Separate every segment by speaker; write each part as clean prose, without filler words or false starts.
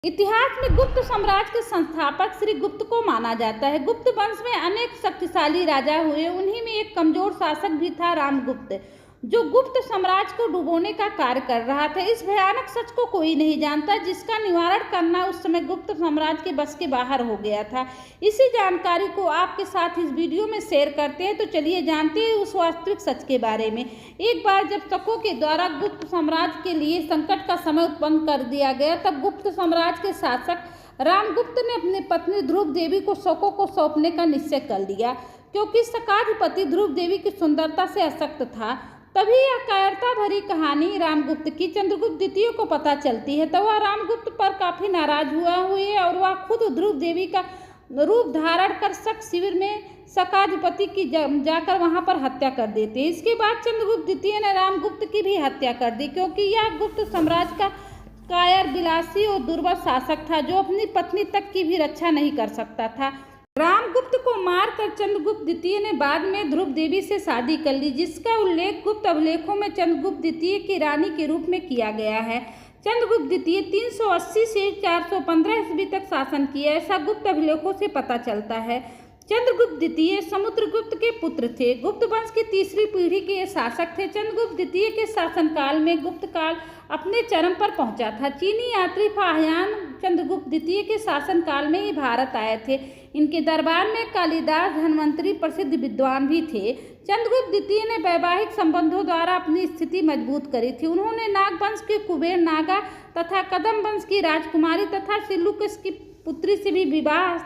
Speaker 1: इतिहास में गुप्त साम्राज्य के संस्थापक श्री गुप्त को माना जाता है। गुप्त वंश में अनेक शक्तिशाली राजा हुए, उन्हीं में एक कमजोर शासक भी था, रामगुप्त, जो गुप्त साम्राज्य को डुबोने का कार्य कर रहा था। इस भयानक सच को कोई नहीं जानता, जिसका निवारण करना उस समय गुप्त साम्राज्य के बस के बाहर हो गया था। इसी जानकारी को आपके साथ इस वीडियो में शेयर करते हैं। तो चलिए जानते हैं उस वास्तविक सच के बारे में। एक बार जब शकों के द्वारा गुप्त साम्राज्य के लिए संकट का समय उत्पन्न कर दिया गया, तब गुप्त साम्राज्य के शासक रामगुप्त ने अपनी पत्नी ध्रुव देवी को शकों को सौंपने का निश्चय कर लिया। क्योंकि शकाधिपति ध्रुव देवी की सुंदरता से आसक्त था, तभी यह कायरता भरी कहानी रामगुप्त की चंद्रगुप्त द्वितीय को पता चलती है। तो वह रामगुप्त पर काफी नाराज हुए और वह खुद ध्रुव देवी का रूप धारण कर शक शिविर में शकाधिपति की जाकर वहां पर हत्या कर देते। इसके बाद चंद्रगुप्त द्वितीय ने रामगुप्त की भी हत्या कर दी, क्योंकि यह गुप्त साम्राज्य का कायर, विलासी और दुर्बल शासक था, जो अपनी पत्नी तक की भी रक्षा नहीं कर सकता था। रामगुप्त को मारकर चंद्रगुप्त द्वितीय ने बाद में ध्रुव देवी से शादी कर ली, जिसका उल्लेख गुप्त अभिलेखों में चंद्रगुप्त द्वितीय की रानी के रूप में किया गया है। चंद्रगुप्त द्वितीय 380 से 415 ईस्वी तक शासन किया, ऐसा गुप्त अभिलेखों से पता चलता है। चंद्रगुप्त द्वितीय समुद्रगुप्त के पुत्र थे। गुप्त वंश की तीसरी पीढ़ी के ये शासक थे। चंद्रगुप्त द्वितीय के शासनकाल में गुप्त काल अपने चरम पर पहुंचा था। चीनी यात्री फाहियान चंद्रगुप्त द्वितीय के शासनकाल में ही भारत आए थे। इनके दरबार में कालिदास, धन्वंतरी प्रसिद्ध विद्वान भी थे। चंद्रगुप्त द्वितीय ने वैवाहिक संबंधों द्वारा अपनी स्थिति मजबूत करी थी। उन्होंने नाग वंश के कुबेर नागा तथा कदम वंश की राजकुमारी तथा सिलुकस की पुत्री से भी विवाह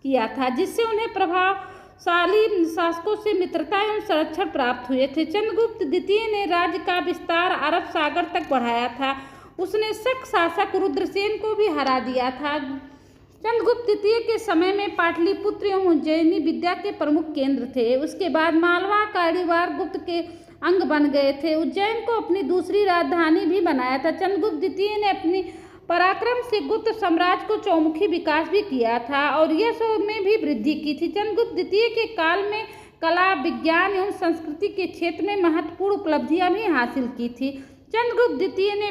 Speaker 1: किया था, जिससे उन्हें प्रभावशाली शासकों से मित्रता एवं संरक्षण प्राप्त हुए थे। चंद्रगुप्त द्वितीय ने राज्य का विस्तार अरब सागर तक बढ़ाया था। उसने शक शासक रुद्रसेन को भी हरा दिया था। चंद्रगुप्त द्वितीय के समय में पाटलिपुत्र एवं उज्जैनी विद्या के प्रमुख केंद्र थे। उसके बाद मालवा, काड़ीवार गुप्त के अंग बन गए थे। उज्जैन को अपनी दूसरी राजधानी भी बनाया था। चंद्रगुप्त द्वितीय ने अपनी पराक्रम से गुप्त साम्राज्य को चौमुखी विकास भी किया था और यश में भी वृद्धि की थी। चंद्रगुप्त द्वितीय के काल में कला, विज्ञान एवं संस्कृति के क्षेत्र में महत्वपूर्ण उपलब्धियां भी हासिल की थी। चंद्रगुप्त द्वितीय ने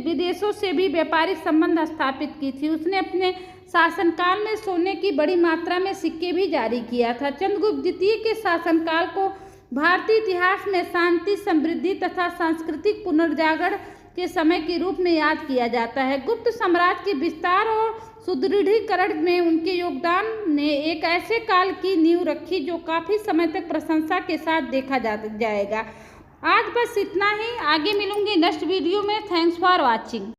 Speaker 1: विदेशों से भी व्यापारिक संबंध स्थापित की थी। उसने अपने शासनकाल में सोने की बड़ी मात्रा में सिक्के भी जारी किया था। चंद्रगुप्त द्वितीय के शासनकाल को भारतीय इतिहास में शांति, समृद्धि तथा सांस्कृतिक पुनर्जागरण के समय के रूप में याद किया जाता है। गुप्त साम्राज्य के विस्तार और सुदृढ़ीकरण में उनके योगदान ने एक ऐसे काल की नींव रखी, जो काफी समय तक प्रशंसा के साथ देखा जाएगा। आज बस इतना ही, आगे मिलूंगी नेक्स्ट वीडियो में। Thanks for watching.